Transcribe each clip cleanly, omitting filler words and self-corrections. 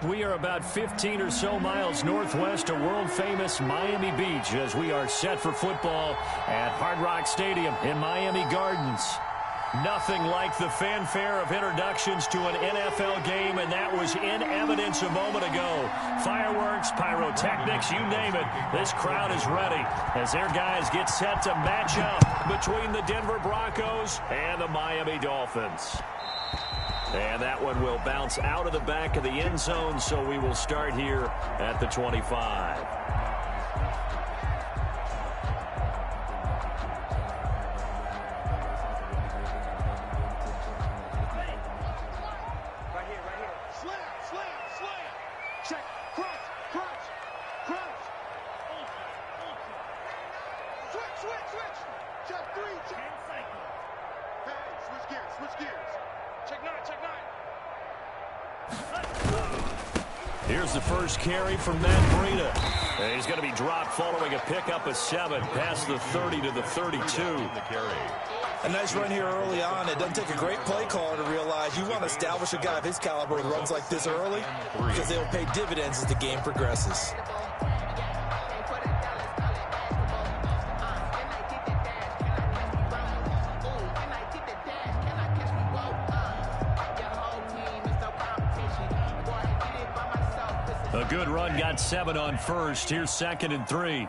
We are about 15 or so miles northwest of world-famous Miami Beach as we are set for football at Hard Rock Stadium in Miami Gardens. Nothing like the fanfare of introductions to an NFL game, and that was in evidence a moment ago. Fireworks, pyrotechnics, you name it. This crowd is ready as their guys get set to match up between the Denver Broncos and the Miami Dolphins. And that one will bounce out of the back of the end zone, so we will start here at the 25. Here's the first carry from Matt Breida. And he's going to be dropped following a pickup of 7 past the 30 to the 32. A nice run here early on. It doesn't take a great play caller to realize you want to establish a guy of his caliber with runs like this early because they will pay dividends as the game progresses. A good run, got 7 on first. Here's 2nd and 3.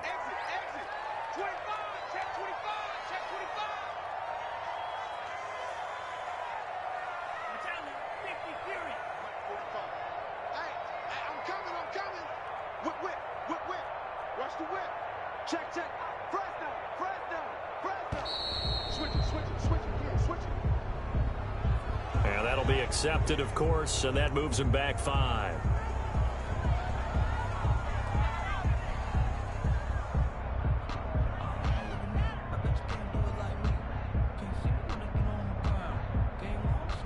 And that'll be accepted, of course, and that moves him back 5.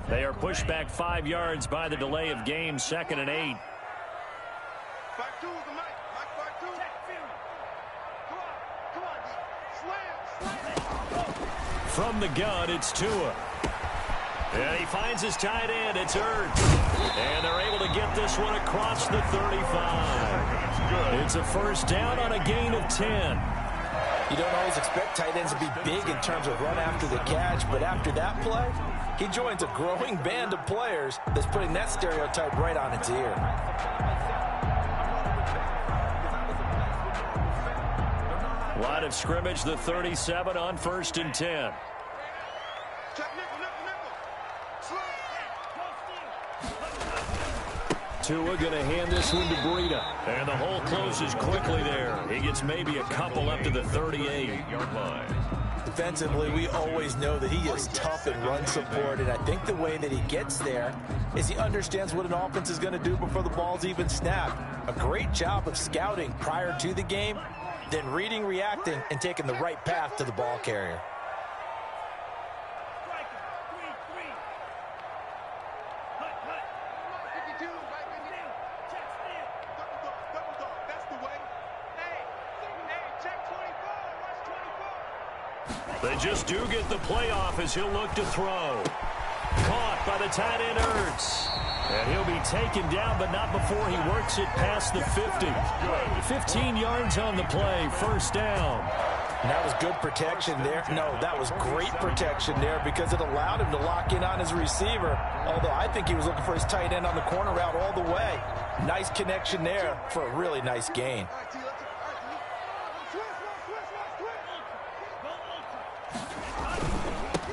They are pushed back 5 yards by the delay of game, 2nd and 8. From the gun, it's Tua. And he finds his tight end. It's Ertz. And they're able to get this one across the 35. It's a first down on a gain of 10. You don't always expect tight ends to be big in terms of run after the catch, but after that play, he joins a growing band of players that's putting that stereotype right on its ear. Line of scrimmage, the 37 on 1st and 10. Tua going to hand this one to Breida. And the hole closes quickly there. He gets maybe a couple up to the 38-yard line. Defensively, we always know that he is tough in run support, and I think the way that he gets there is he understands what an offense is going to do before the ball's even snapped. A great job of scouting prior to the game, then reading, reacting, and taking the right path to the ball carrier. They just do get the playoff as he'll look to throw. Caught by the tight end Ertz. And he'll be taken down, but not before he works it past the 50. 15 yards on the play, first down. And that was good protection there. No, that was great protection there because it allowed him to lock in on his receiver. Although I think he was looking for his tight end on the corner route all the way. Nice connection there for a really nice gain.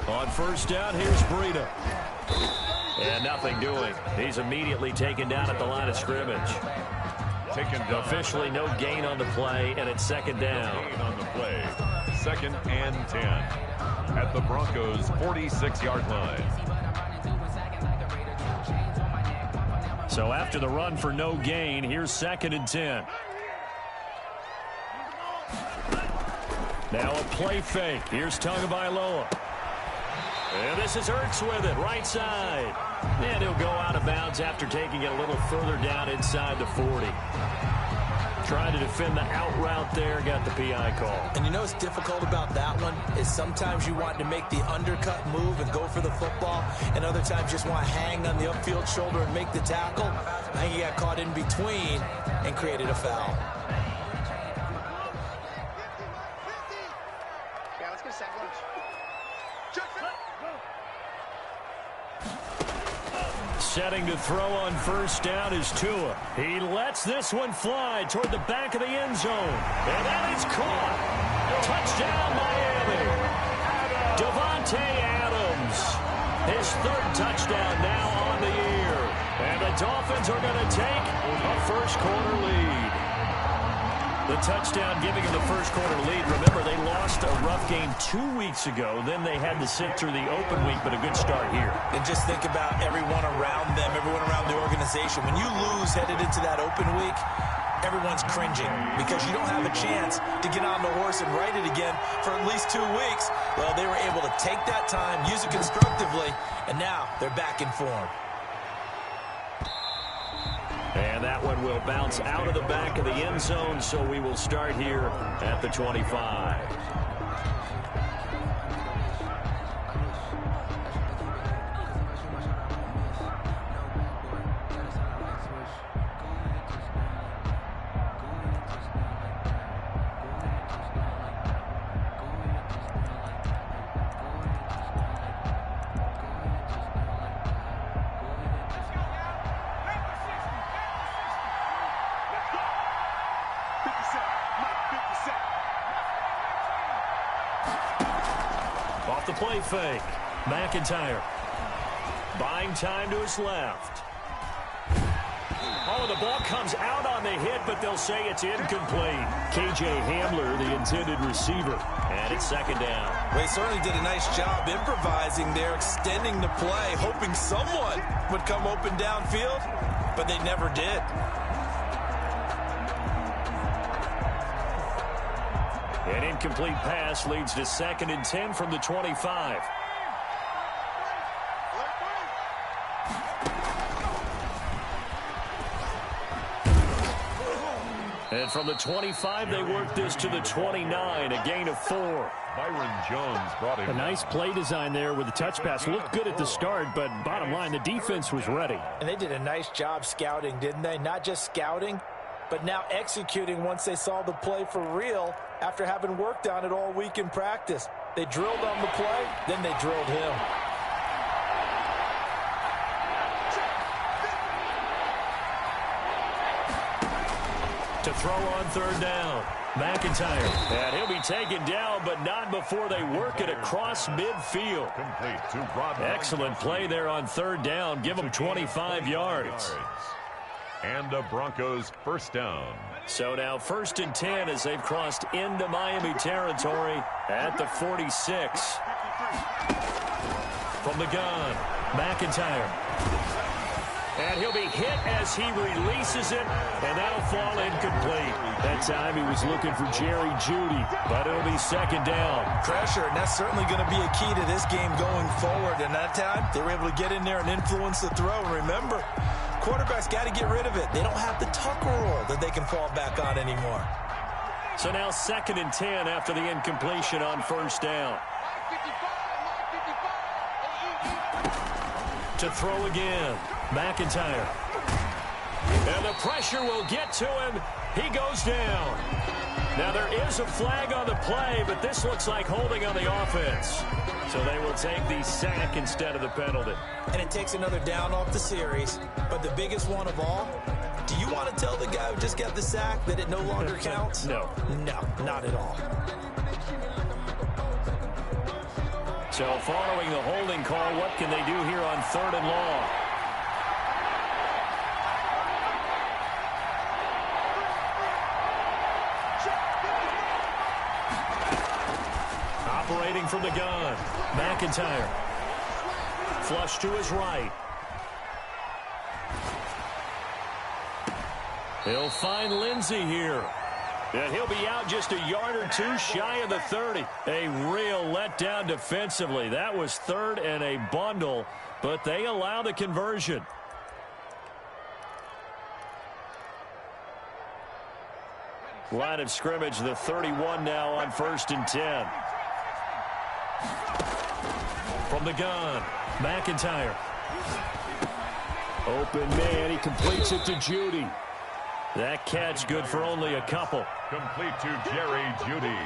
On first down, here's Breida. And nothing doing. He's immediately taken down at the line of scrimmage. Officially no gain on the play, and it's 2nd down. Gain on the play. 2nd and 10 at the Broncos' 46-yard line. So after the run for no gain, here's 2nd and 10. Now a play fake. Here's Tagovailoa. And this is Ertz with it, right side. And he'll go out of bounds after taking it a little further down inside the 40. Trying to defend the out route there, got the PI call. And you know what's difficult about that one is sometimes you want to make the undercut move and go for the football, and other times just want to hang on the upfield shoulder and make the tackle. I think he got caught in between and created a foul. Yeah, let's get a sack lunch. Setting to throw on first down is Tua. He lets this one fly toward the back of the end zone. And that is caught. Touchdown, Miami. Davante Adams. His third touchdown now on the year. And the Dolphins are going to take a first-quarter lead. The touchdown giving him the first-quarter lead. Remember, they lost a rough game 2 weeks ago. Then they had to sit through the open week, but a good start here. And just think about everyone around them, everyone around the organization. When you lose headed into that open week, everyone's cringing because you don't have a chance to get on the horse and ride it again for at least 2 weeks. Well, they were able to take that time, use it constructively, and now they're back in form. And that one will bounce out of the back of the end zone, so we will start here at the 25. Off the play fake. McIntyre. Buying time to his left. Oh, the ball comes out on the hit, but they'll say it's incomplete. KJ Hamler, the intended receiver. And it's second down. They certainly did a nice job improvising there, extending the play, hoping someone would come open downfield, but they never did. An incomplete pass leads to 2nd and 10 from the 25. And from the 25, they work this to the 29, a gain of 4. Byron Jones brought him. A nice play design there with the touch pass. Looked good at the start, but bottom line, the defense was ready. And they did a nice job scouting, didn't they? Not just scouting, but now executing once they saw the play for real after having worked on it all week in practice. They drilled on the play, then they drilled him. To throw on third down. McIntyre. And he'll be taken down, but not before they work it across midfield. Complete to Rodman. Excellent play there on third down. Give them 25 yards. And the Broncos first down. So now 1st and 10 as they've crossed into Miami territory at the 46. From the gun, McIntyre. And he'll be hit as he releases it, and that'll fall incomplete. That time he was looking for Jerry Jeudy, but it'll be 2nd down. Pressure, and that's certainly going to be a key to this game going forward. And that time, they were able to get in there and influence the throw. And remember, quarterbacks got to get rid of it. They don't have the tuck rule that they can fall back on anymore. So now 2nd and 10 after the incompletion on first down. To throw again, McIntyre. And the pressure will get to him. He goes down. Now there is a flag on the play, but this looks like holding on the offense. So they will take the sack instead of the penalty. And it takes another down off the series. But the biggest one of all, do you want to tell the guy who just got the sack that it no longer counts? No. No, not at all. So following the holding call, what can they do here on 3rd and long? Operating from the gun, McIntyre. Flush to his right. He'll find Lindsey here. And he'll be out just a yard or two shy of the 30. A real letdown defensively. That was 3rd and a bundle, but they allow the conversion. Line of scrimmage, the 31 now on 1st and 10. From the gun, McIntyre. Open man, he completes it to Judy. That catch good for only a couple. Complete to Jerry Judy.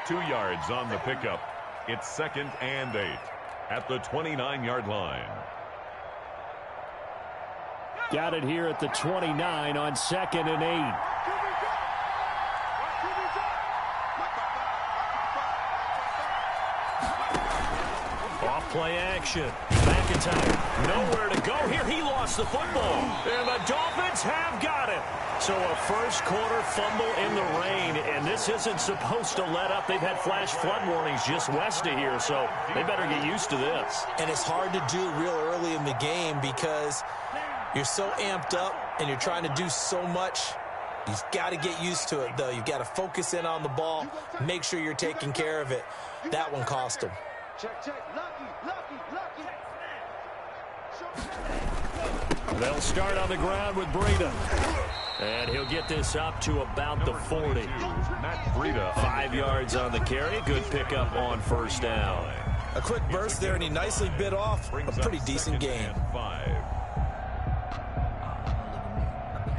2 yards on the pickup. It's 2nd and 8 at the 29-yard line. Got it here at the 29 on 2nd and 8. Off-play action. McIntyre, nowhere to go here. He lost the football. And the Dolphins have got it. So a first-quarter fumble in the rain, and this isn't supposed to let up. They've had flash flood warnings just west of here, so they better get used to this. And it's hard to do real early in the game because you're so amped up and you're trying to do so much. You've got to get used to it, though. You've got to focus in on the ball, make sure you're taking care of it. That one cost him. They'll start on the ground with Breida. And he'll get this up to about the 40. Matt Breida. 5 yards on the carry. Good pickup on 1st down. A quick burst there, and he nicely bit off a pretty decent game. 5.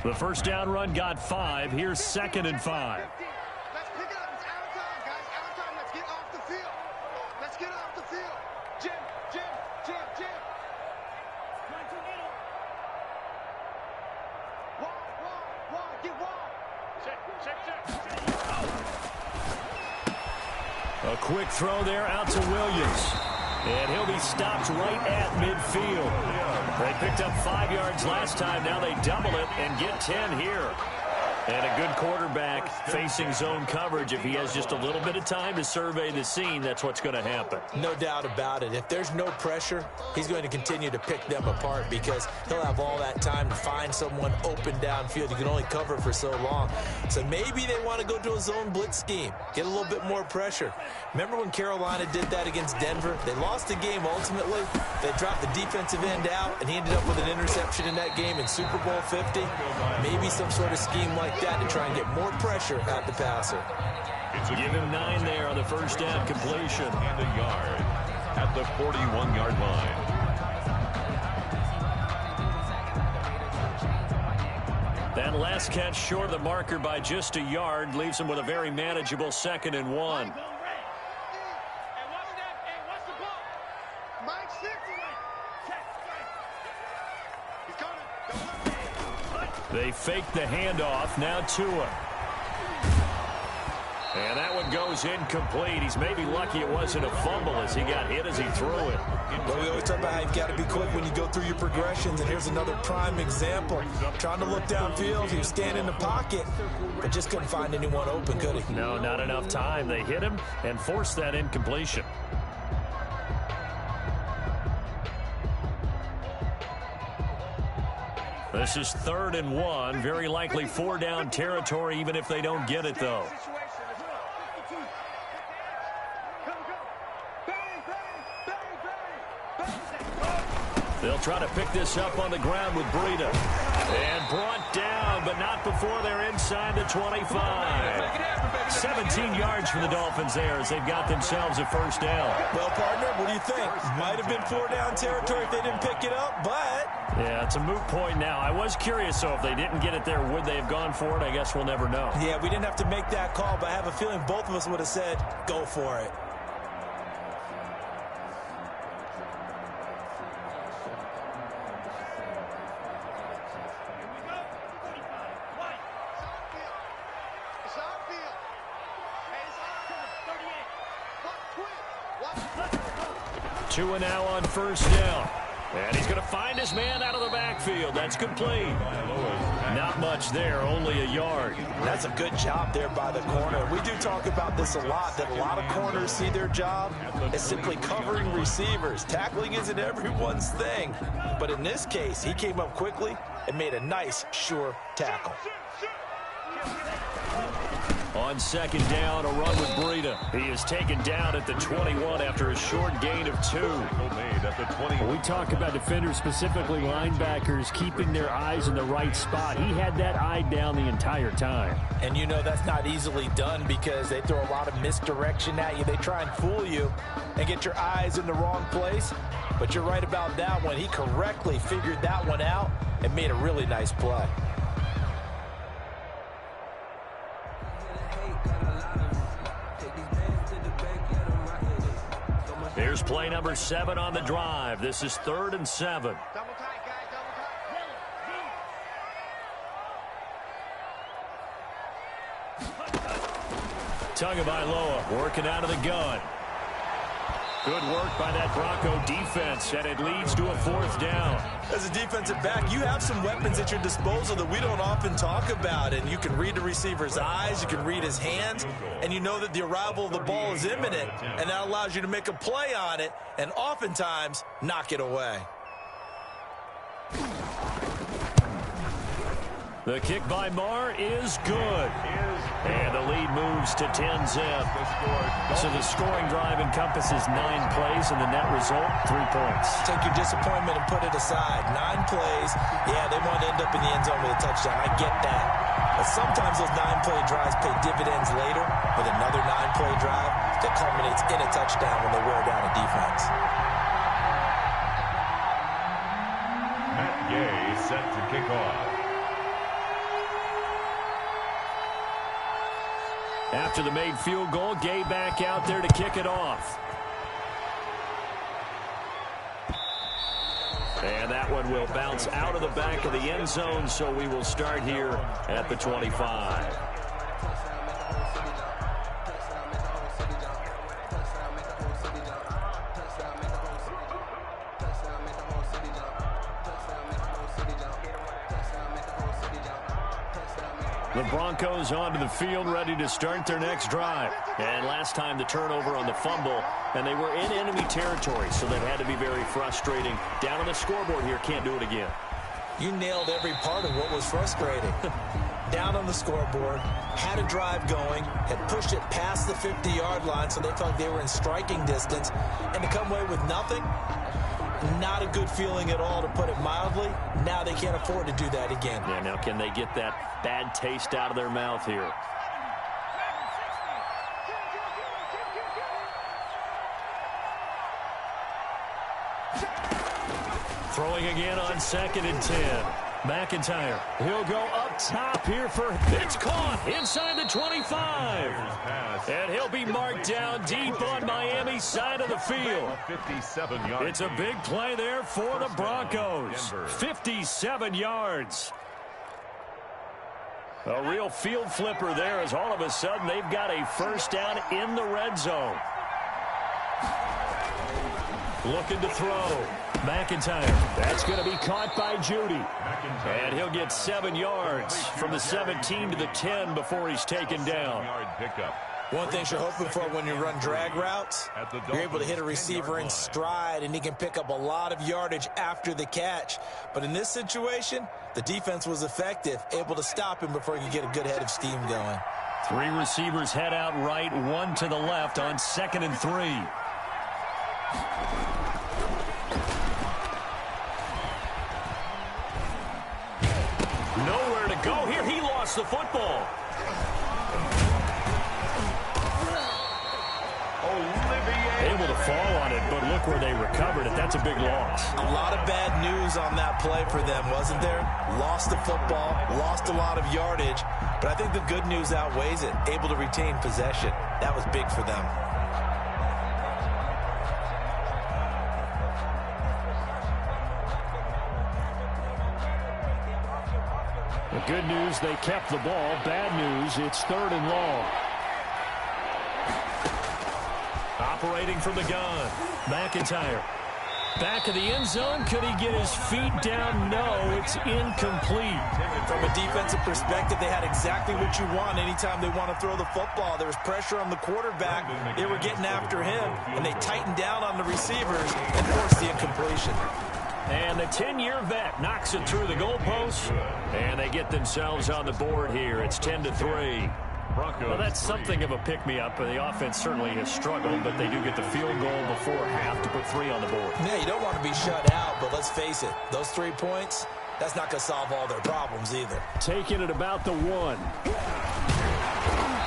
The 1st down run got 5. Here's 2nd and 5. Let's pick it up. It's out of time, guys. Out of time. Let's get off the field. Let's get off the field. Jim. Wall. Get wall. Check. A quick throw there out to Williams. And he'll be stopped right at midfield. They picked up 5 yards last time. Now they double it and get 10 here. And a good quarterback facing zone coverage. If he has just a little bit of time to survey the scene, that's what's going to happen. No doubt about it. If there's no pressure, he's going to continue to pick them apart because he'll have all that time to find someone open downfield. You can only cover for so long. So maybe they want to go to a zone blitz scheme, get a little bit more pressure. Remember when Carolina did that against Denver? They lost the game ultimately. They dropped the defensive end out, and he ended up with an interception in that game in Super Bowl 50. Maybe some sort of scheme like that to try and get more pressure at the passer. Give him 9 there on the 1st down completion. And a yard at the 41-yard line. That last catch short of the marker by just a yard leaves him with a very manageable 2nd and 1. They fake the handoff. Now Tua. And that one goes incomplete. He's maybe lucky it wasn't a fumble as he got hit as he threw it. But we always talk about how you've got to be quick when you go through your progressions, and here's another prime example. Trying to look downfield, he was standing in the pocket, but just couldn't find anyone open, could he? No, not enough time. They hit him and forced that incompletion. This is 3rd and 1. Very likely 4-down territory, even if they don't get it, though. They'll try to pick this up on the ground with Breida. And brought down, but not before they're inside the 25. 17 yards for the Dolphins there as they've got themselves a 1st down. Well, partner, what do you think? Might have been 4-down territory if they didn't pick it up, but... Yeah, it's a moot point now. I was curious, so if they didn't get it there, would they have gone for it? I guess we'll never know. Yeah, we didn't have to make that call, but I have a feeling both of us would have said, go for it. Tua now on 1st down. And he's going to find his man out of the backfield. That's complete. Not much there, only a yard. That's a good job there by the corner. We do talk about this a lot, that a lot of corners see their job as simply covering receivers. Tackling isn't everyone's thing. But in this case, he came up quickly and made a nice, sure tackle. On second down, a run with Breida. He is taken down at the 21 after a short gain of 2. Made at the 20. We talk about defenders, specifically linebackers, keeping their eyes in the right spot. He had that eye down the entire time. And you know that's not easily done because they throw a lot of misdirection at you. They try and fool you and get your eyes in the wrong place. But you're right about that one. He correctly figured that one out and made a really nice play. Here's play number 7 on the drive. This is 3rd and 7. Double tight, guys, double tight. Tagovailoa working out of the gun. Good work by that Bronco defense, and it leads to a 4th down. As a defensive back, you have some weapons at your disposal that we don't often talk about, and you can read the receiver's eyes, you can read his hands, and you know that the arrival of the ball is imminent, and that allows you to make a play on it and oftentimes knock it away. The kick by Marr is good. And the lead moves to 10-zip. So the scoring drive encompasses 9 plays, and the net result, 3 points. Take your disappointment and put it aside. 9 plays, yeah, they want to end up in the end zone with a touchdown. I get that. But sometimes those 9-play drives pay dividends later with another 9-play drive that culminates in a touchdown when they wear down a defense. Matt Gay set to kick off. After the made field goal, Gay back out there to kick it off. And that one will bounce out of the back of the end zone, so we will start here at the 25. The Broncos onto the field, ready to start their next drive. And last time the turnover on the fumble, and they were in enemy territory, so that had to be very frustrating. Down on the scoreboard here, can't do it again. You nailed every part of what was frustrating. Down on the scoreboard, had a drive going, had pushed it past the 50-yard line, so they felt like they were in striking distance, and to come away with nothing, not a good feeling at all, to put it mildly. Now they can't afford to do that again. Yeah, now can they get that bad taste out of their mouth here? Throwing again on 2nd and 10. McIntyre, he'll go up top here for, it's caught inside the 25. And he'll be marked down deep on Miami's side of the field. 57 yards. It's a big play there for the Broncos. 57 yards. A real field flipper there, as all of a sudden they've got a 1st down in the red zone. Looking to throw. McIntyre. That's going to be caught by Judy. And he'll get 7 yards from the 17 to the 10 before he's taken down. One thing you're hoping for when you run drag routes, you're able to hit a receiver in stride, and he can pick up a lot of yardage after the catch. But in this situation, the defense was effective, able to stop him before he could get a good head of steam going. 3 receivers head out right, 1 to the left on 2nd and 3. Nowhere to go here. He lost the football. Able to fall on it, but look where they recovered it. That's a big loss. A lot of bad news on that play for them, wasn't there? Lost the football, lost a lot of yardage, but I think the good news outweighs it. Able to retain possession. That was big for them. The good news, they kept the ball. Bad news, it's 3rd and long. Operating from the gun. McIntyre. Back of the end zone. Could he get his feet down? No, it's incomplete. From a defensive perspective, they had exactly what you want anytime they want to throw the football. There was pressure on the quarterback. They were getting after him, and they tightened down on the receivers and forced the incompletion. And the 10-year vet knocks it through the goalpost, and they get themselves on the board here. It's 10-3. Well, that's something of a pick-me-up. The offense certainly has struggled, but they do get the field goal before half to put 3 on the board. Yeah, you don't want to be shut out, but let's face it, those 3 points, that's not going to solve all their problems either. Taking it about the 1.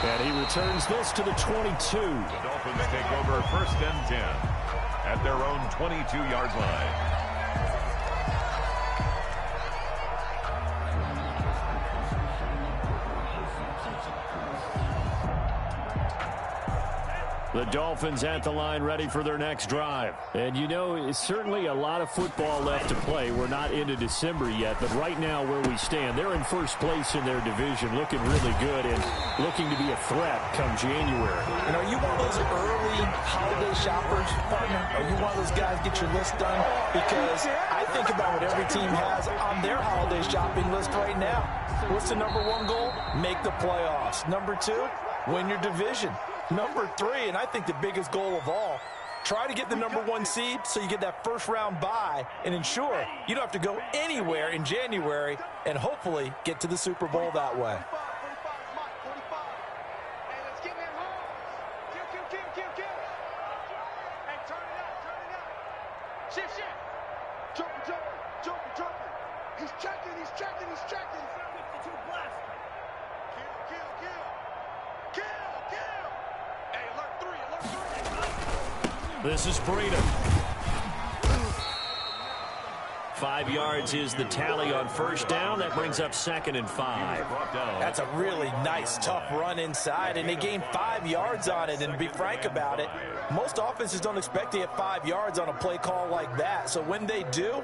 And he returns this to the 22. The Dolphins take over 1st and 10 at their own 22-yard line. The Dolphins at the line ready for their next drive. And you know, it's certainly a lot of football left to play. We're not into December yet, but right now where we stand, they're in first place in their division, looking really good and looking to be a threat come January. And are you one of those early holiday shoppers, partner? Are you one of those guys get your list done? Because I think about what every team has on their holiday shopping list right now. What's the number 1 goal? Make the playoffs. Number 2, win your division. Number 3, and I think the biggest goal of all, try to get the number 1 seed so you get that first-round bye and ensure you don't have to go anywhere in January and hopefully get to the Super Bowl that way. He's checking. This is Breida. 5 yards is the tally on first down. That brings up 2nd and 5. That's a really nice, tough run inside, and they gained 5 yards on it. And to be frank about it, most offenses don't expect to get 5 yards on a play call like that. So when they do,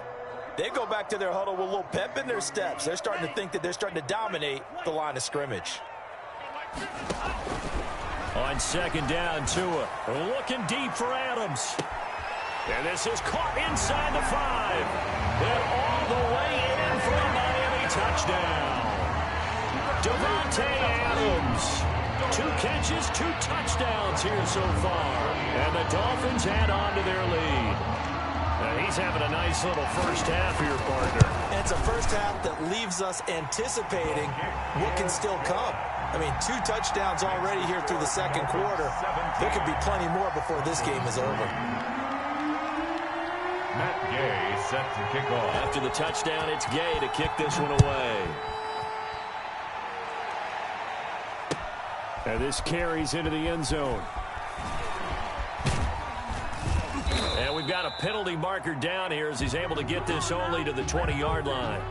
they go back to their huddle with a little pep in their steps. They're starting to think that they're starting to dominate the line of scrimmage. On 2nd down, Tua looking deep for Adams. And this is caught inside the 5. And all the way in for a Miami touchdown. Davante Adams. 2 catches, 2 touchdowns here so far. And the Dolphins add on to their lead. Now he's having a nice little first half here, partner. And it's a first half that leaves us anticipating what can still come. I mean, 2 touchdowns already here through the 2nd quarter. There could be plenty more before this game is over. Matt Gay set to kick off. After the touchdown, it's Gay to kick this one away. And this carries into the end zone. And we've got a penalty marker down here as he's able to get this only to the 20-yard line.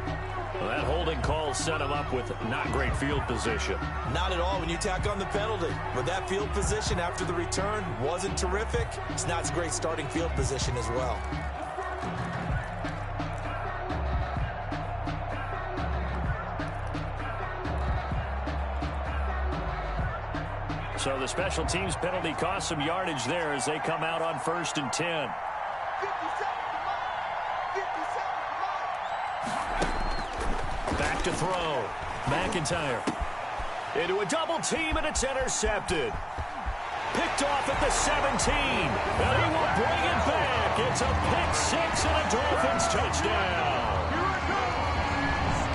Well, that holding call set him up with not great field position. Not at all when you tack on the penalty. But that field position after the return wasn't terrific. It's not a great starting field position as well. So the special teams penalty cost some yardage there as they come out on 1st and 10. Back to throw. McIntyre. Into a double team, and it's intercepted. Picked off at the 17. And he will bring it back. It's a pick 6 and a Dolphins touchdown.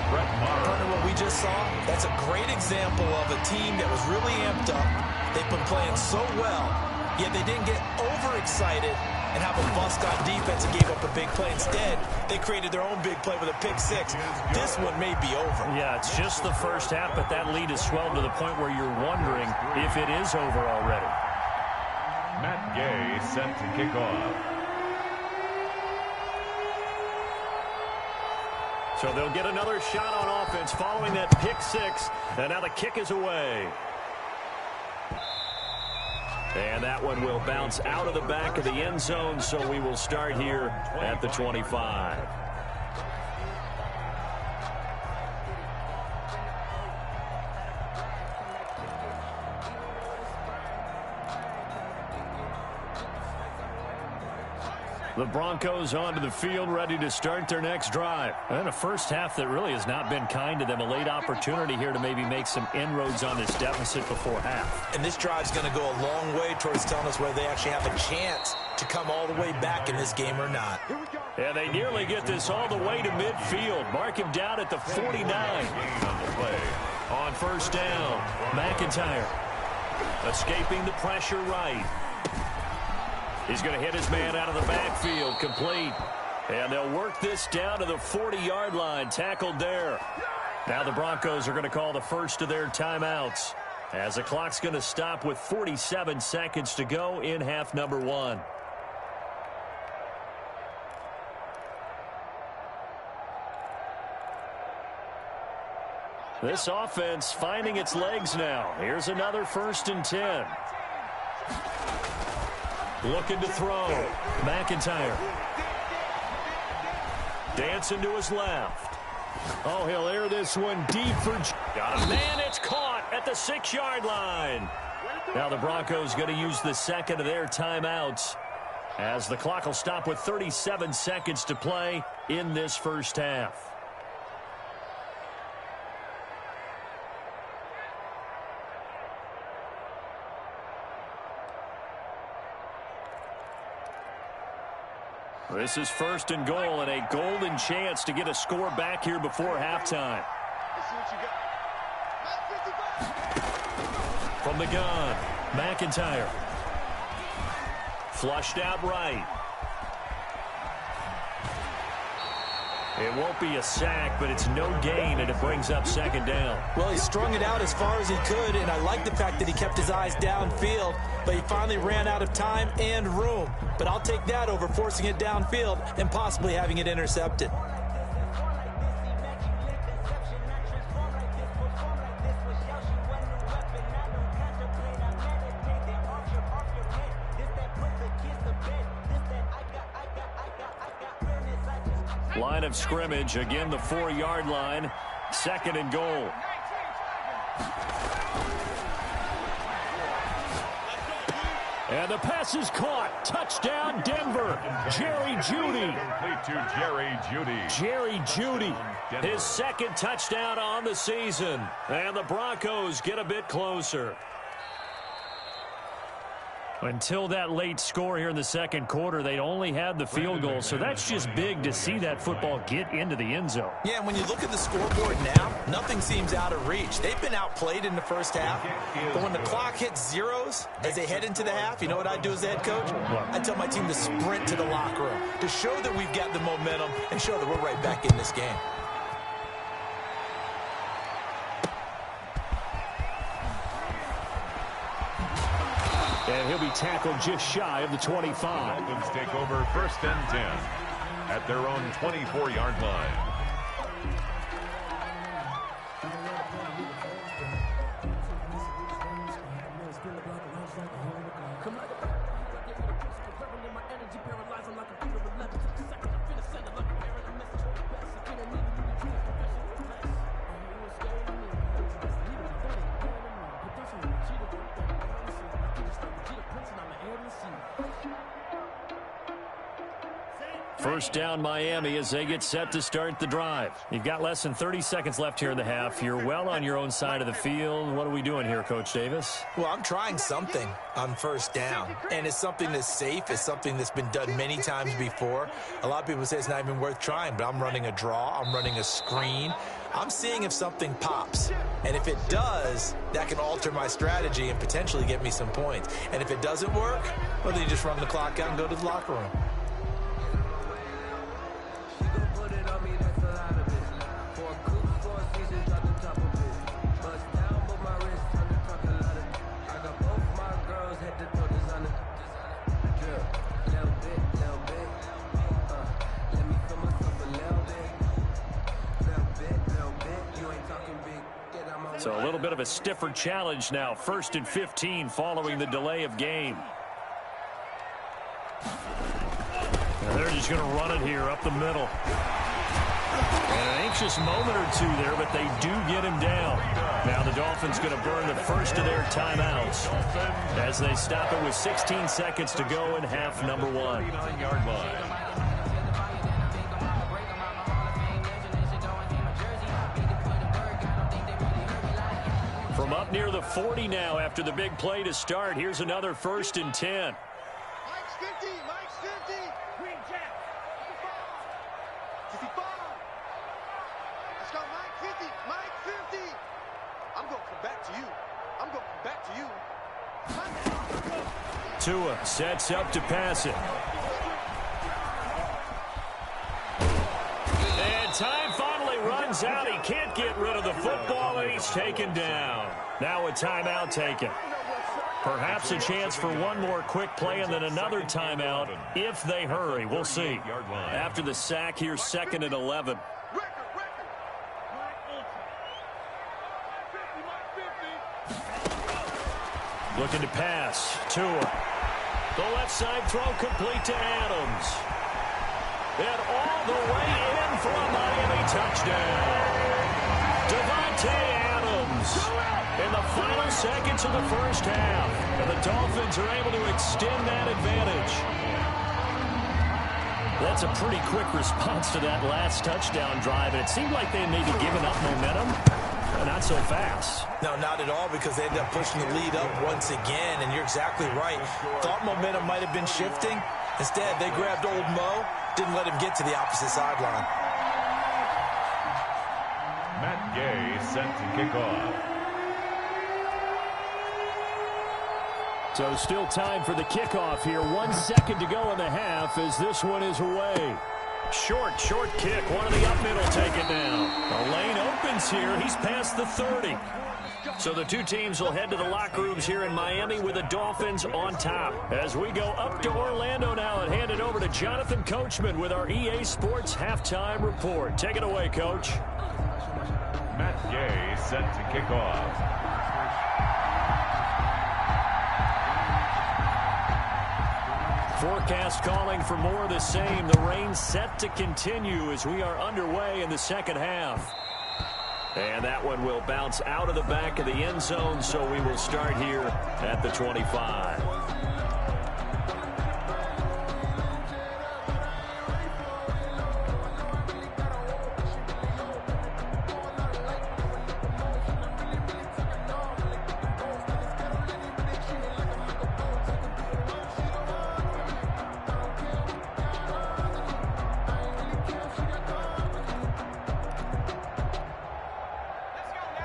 Partner, what we just saw, that's a great example of a team that was really amped up. They've been playing so well, yet they didn't get overexcited and have a bust on defense and gave up a big play. Instead, they created their own big play with a pick 6. This one may be over. Yeah, it's just the first half, but that lead has swelled to the point where you're wondering if it is over already. Matt Gay set to kick off. So they'll get another shot on offense following that pick 6, and now the kick is away. And that one will bounce out of the back of the end zone, so we will start here at the 25. The Broncos onto the field, ready to start their next drive. And a first half that really has not been kind to them. A late opportunity here to maybe make some inroads on this deficit before half. And this drive's going to go a long way towards telling us whether they actually have a chance to come all the way back in this game or not. Here we go. And they nearly get this all the way to midfield. Mark him down at the 49. On the play. On first down, McIntyre escaping the pressure right. He's going to hit his man out of the backfield, complete. And they'll work this down to the 40-yard line, tackled there. Now the Broncos are going to call the first of their timeouts, as the clock's going to stop with 47 seconds to go in half number 1. This offense finding its legs now. Here's another 1st and 10. Looking to throw. McIntyre. Dancing to his left. Oh, he'll air this one deep for... Got him. Man, it's caught at the 6-yard line. Now the Broncos going to use the second of their timeouts, as the clock will stop with 37 seconds to play in this first half. This is 1st and goal, and a golden chance to get a score back here before halftime. Let's see what you got. From the gun, McIntyre. Flushed out right. It won't be a sack, but it's no gain, and it brings up 2nd down. Well, he strung it out as far as he could, and I like the fact that he kept his eyes downfield, but he finally ran out of time and room. But I'll take that over forcing it downfield and possibly having it intercepted. Line of scrimmage, again the 4-yard line, 2nd and goal. And the pass is caught. Touchdown, Denver. Jerry Jeudy. Complete to Jerry Jeudy. Jerry Jeudy, his 2nd touchdown on the season. And the Broncos get a bit closer. Until that late score here in the 2nd quarter, they only had the field goal, so that's just big to see that football get into the end zone. Yeah, and when you look at the scoreboard now, nothing seems out of reach. They've been outplayed in the first half, but when the clock hits zeros as they head into the half, you know what I do as the head coach? I tell my team to sprint to the locker room to show that we've got the momentum and show that we're right back in this game. And he'll be tackled just shy of the 25. Dolphins take over 1st and 10 at their own 24-yard line. First down, Miami, as they get set to start the drive. You've got less than 30 seconds left here in the half. You're well on your own side of the field. What are we doing here, Coach Davis? Well, I'm trying something on first down, and it's something that's safe. It's something that's been done many times before. A lot of people say it's not even worth trying, but I'm running a draw. I'm running a screen. I'm seeing if something pops, and if it does, that can alter my strategy and potentially get me some points. And if it doesn't work, well, then you just run the clock out and go to the locker room. So a little bit of a stiffer challenge now. 1st and 15 following the delay of game. Now they're just going to run it here up the middle. And an anxious moment or two there, but they do get him down. Now the Dolphins going to burn the first of their timeouts as they stop it with 16 seconds to go in half number 1. 39-yard line. From up near the 40 now after the big play to start. Here's another 1st and 10. Mike's 50. Mike's 50. Green Jack. 50, Mike 50. I'm going to come back to you. I'm going to come back to you. Tua sets up to pass it. And time finally runs out. He can't get rid of the football, and he's taken down. Now a timeout taken. Perhaps a chance for one more quick play and then another timeout if they hurry. We'll see. After the sack, here's 2nd and 11. Looking to pass. Tua. The left side throw complete to Adams. And all the way in for a Miami touchdown. Davante Adams in the final seconds of the first half. And the Dolphins are able to extend that advantage. That's a pretty quick response to that last touchdown drive. And it seemed like they may be giving up momentum. Not so fast. No, not at all, because they ended up pushing the lead up once again, and you're exactly right. Thought momentum might have been shifting. Instead, they grabbed old Mo, didn't let him get to the opposite sideline. Matt Gay set to kick off. So still time for the kickoff here. 1 second to go in the half as this one is away. Short kick. One of the up middle take it down. The lane opens here. He's past the 30. So the two teams will head to the locker rooms here in Miami with the Dolphins on top. As we go up to Orlando now and hand it over to Jonathan Coachman with our EA Sports Halftime Report. Take it away, Coach. Matt Gay set to kick off. Forecast calling for more of the same. The rain set to continue as we are underway in the second half. And that one will bounce out of the back of the end zone, so we will start here at the 25.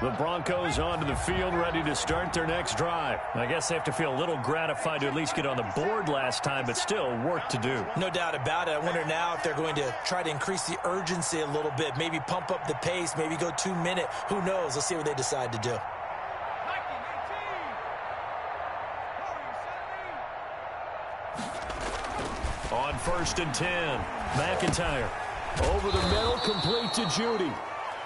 The Broncos onto the field, ready to start their next drive. I guess they have to feel a little gratified to at least get on the board last time, but still work to do. No doubt about it. I wonder now if they're going to try to increase the urgency a little bit, maybe pump up the pace, maybe go 2 minute. Who knows? Let's see what they decide to do. On 1st and 10, McIntyre over the middle, complete to Judy.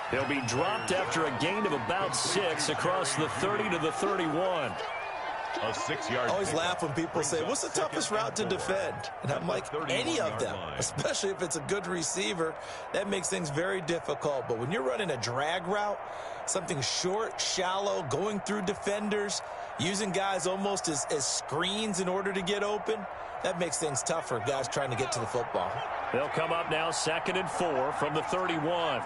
He'll be dropped after a gain of about 6 across the 30 to the 31. A 6-yard. I always laugh when people say, what's the toughest route to defend? And I'm like, any of them, especially if it's a good receiver. That makes things very difficult. But when you're running a drag route, something short, shallow, going through defenders, using guys almost as screens in order to get open, that makes things tougher, guys trying to get to the football. They'll come up now 2nd and 4 from the 31.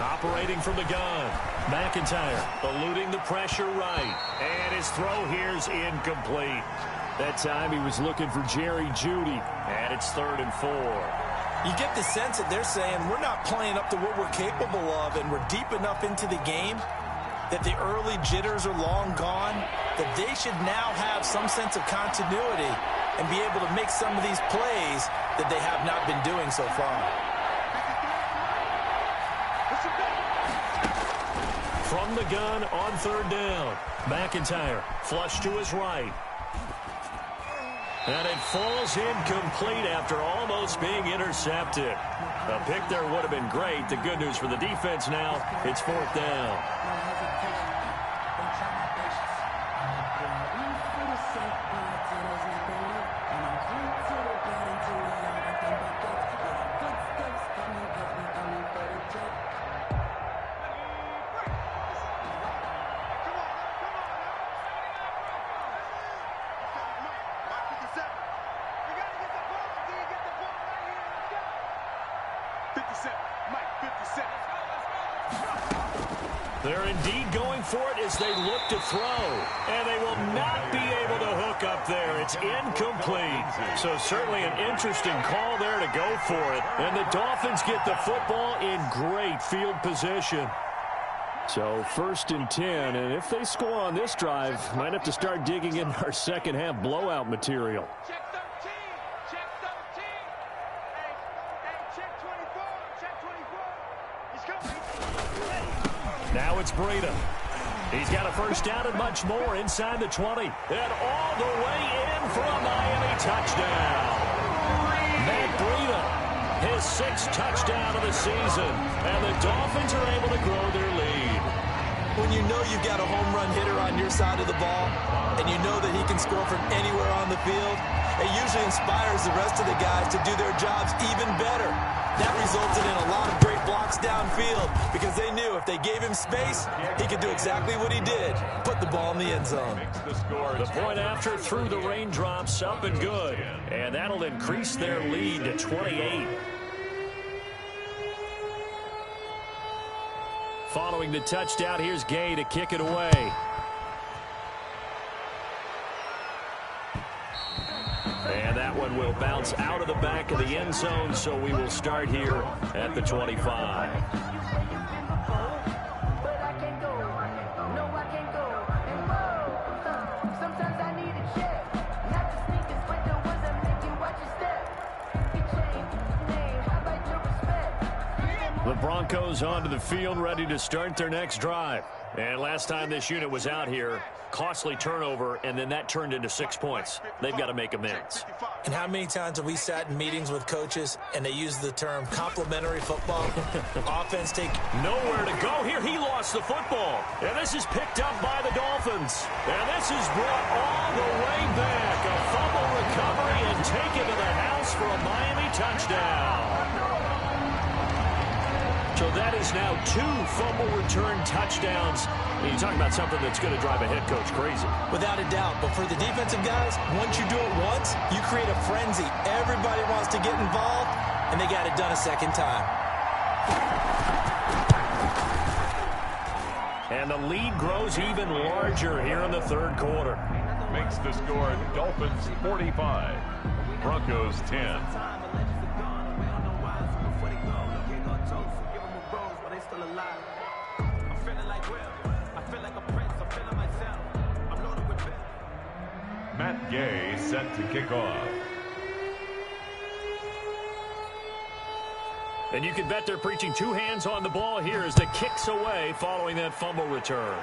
Operating from the gun, McIntyre eluding the pressure right, and his throw here's incomplete. That time he was looking for Jerry Jeudy, and it's 3rd and 4. You get the sense that they're saying we're not playing up to what we're capable of, and we're deep enough into the game that the early jitters are long gone, that they should now have some sense of continuity and be able to make some of these plays that they have not been doing so far. From the gun on 3rd down, McIntyre flush to his right. And it falls incomplete after almost being intercepted. A pick there would have been great. The good news for the defense now, it's 4th down. They're indeed going for it as they look to throw. And they will not be able to hook up there. It's incomplete. So certainly an interesting call there to go for it. And the Dolphins get the football in great field position. So 1st and 10, and if they score on this drive, might have to start digging in our second half blowout material. Check 13. Check 13. Hey, check 24. Check 24. He's coming. Now it's Breida. He's got a first down and much more inside the 20. And all the way in for a Miami touchdown. Matt Breida, his 6th touchdown of the season. And the Dolphins are able to grow their lead. When you know you've got a home run hitter on your side of the ball, and you know that he can score from anywhere on the field, it usually inspires the rest of the guys to do their jobs even better. That resulted in a lot of great blocks downfield because they knew if they gave him space, he could do exactly what he did, put the ball in the end zone. The point after through the raindrops, up and good. And that'll increase their lead to 28. Following the touchdown, here's Gay to kick it away. And that one will bounce out of the back of the end zone, so we will start here at the 25. The Broncos onto the field, ready to start their next drive. And last time this unit was out here, costly turnover, and then that turned into 6 points. They've got to make amends. And how many times have we sat in meetings with coaches and they use the term complementary football? Offense take nowhere to go here. He lost the football. And this is picked up by the Dolphins. And this is brought all the way back. A fumble recovery and taken to the house for a Miami touchdown. So that is now 2 fumble return touchdowns. You talk about something that's going to drive a head coach crazy. Without a doubt. But for the defensive guys, once you do it once, you create a frenzy. Everybody wants to get involved, and they got it done a second time. And the lead grows even larger here in the 3rd quarter. Makes the score Dolphins 45, Broncos 10. Matt Gay set to kick off. And you can bet they're preaching 2 hands on the ball here as the kick's away following that fumble return.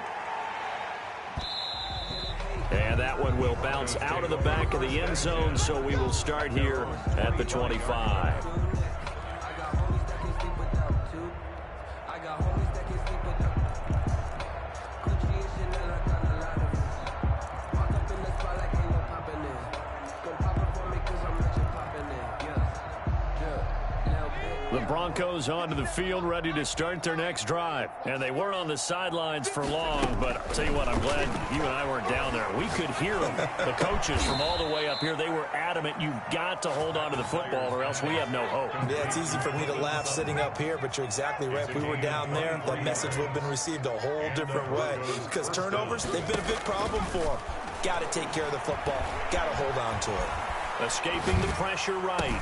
And that one will bounce out of the back of the end zone, so we will start here at the 25. The Broncos onto the field, ready to start their next drive. And they weren't on the sidelines for long, but I'll tell you what, I'm glad you and I weren't down there. We could hear them, the coaches from all the way up here. They were adamant, you've got to hold on to the football or else we have no hope. Yeah, it's easy for me to laugh sitting up here, but you're exactly right. If we were down there, that message would have been received a whole different way. Because turnovers, they've been a big problem for them. Got to take care of the football. Got to hold on to it. Escaping the pressure right.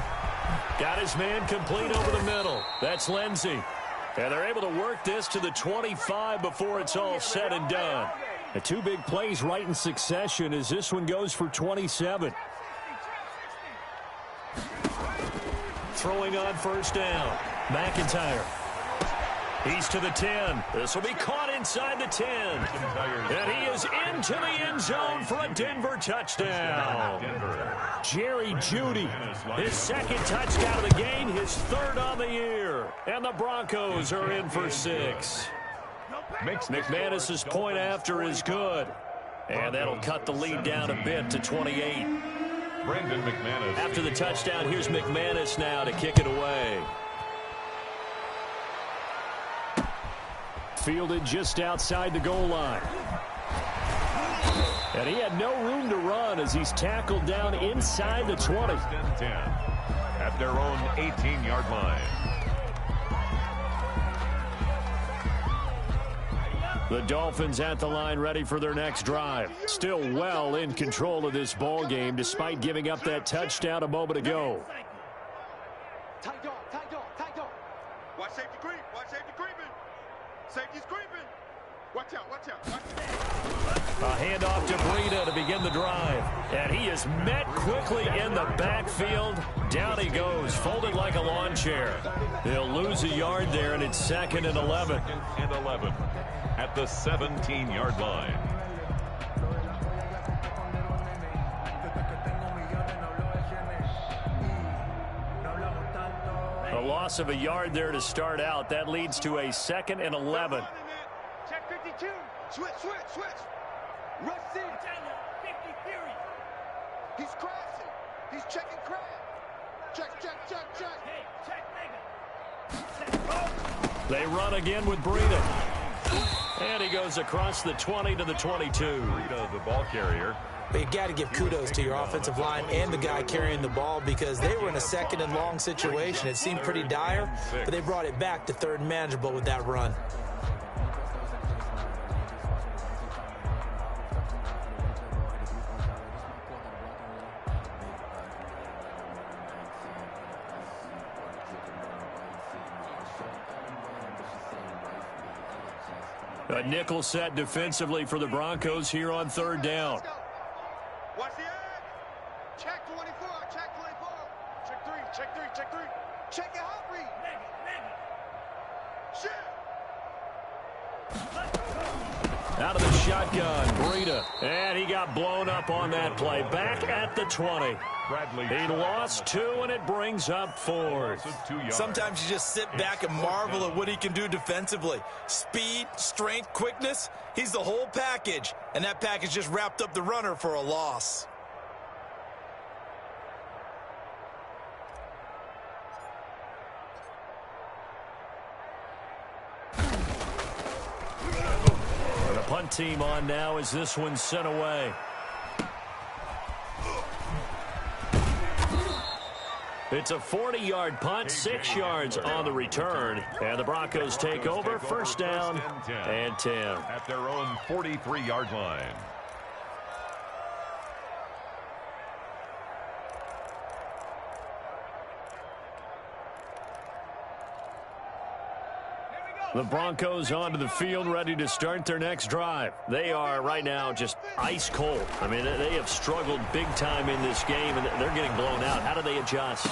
Got his man complete over the middle. That's Lindsey. And they're able to work this to the 25 before it's all said and done. The 2 big plays right in succession as this one goes for 27. Throwing on first down. McIntyre. He's to the 10. This will be caught inside the 10. And he is into the end zone for a Denver touchdown. Jerry Jeudy, his 2nd touchdown of the game, his 3rd on the year. And the Broncos are in for 6. McManus's point after is good. And that'll cut the lead down a bit to 28. Brendan McManus. After the touchdown, here's McManus now to kick it away. Fielded just outside the goal line. And he had no room to run as he's tackled down inside the 20. 10 at their own 18-yard line. The Dolphins at the line ready for their next drive. Still well in control of this ball game despite giving up that touchdown a moment ago. Tight dog, tight dog, tight dog. Watch safety creep, watch safety creeping. Safety's creeping. Watch out, watch out, watch out. A handoff to Breida to begin the drive. And he is met quickly in the backfield. Down he goes, folded like a lawn chair. He'll lose a yard there, and it's 2nd and 11. 2nd and 11 at the 17-yard line. A loss of a yard there to start out. That leads to a 2nd and 11. Check 52. Switch, switch, switch. Rush in. 50 theory. He's crashing. He's checking crash. Check, check, check, check. Hey, check, nigga. They run again with Breida. And he goes across the 20 to the 22. Breida, the ball carrier. But you got to give kudos to your offensive line and the guy carrying the ball because they were in a 2nd and long situation. It seemed pretty dire, but they brought it back to 3rd and manageable with that run. A nickel set defensively for the Broncos here on 3rd down. Watch the edge. Check 24. Check 24. Check 3. Check 3. Check 3. Check your hot read. Shit. Out of the shotgun, Breida. And he got blown up on that play. Back at the 20. He lost 2, and it brings up 4th. Sometimes you just sit back and marvel at what he can do defensively. Speed, strength, quickness, he's the whole package. And that package just wrapped up the runner for a loss. The punt team on now as this one's sent away. It's a 40-yard punt, 6 yards on the return. And the Broncos take over, 1st down and 10. At their own 43-yard line. The Broncos onto the field, ready to start their next drive. They are right now just ice cold. I mean, they have struggled big time in this game, and they're getting blown out. How do they adjust?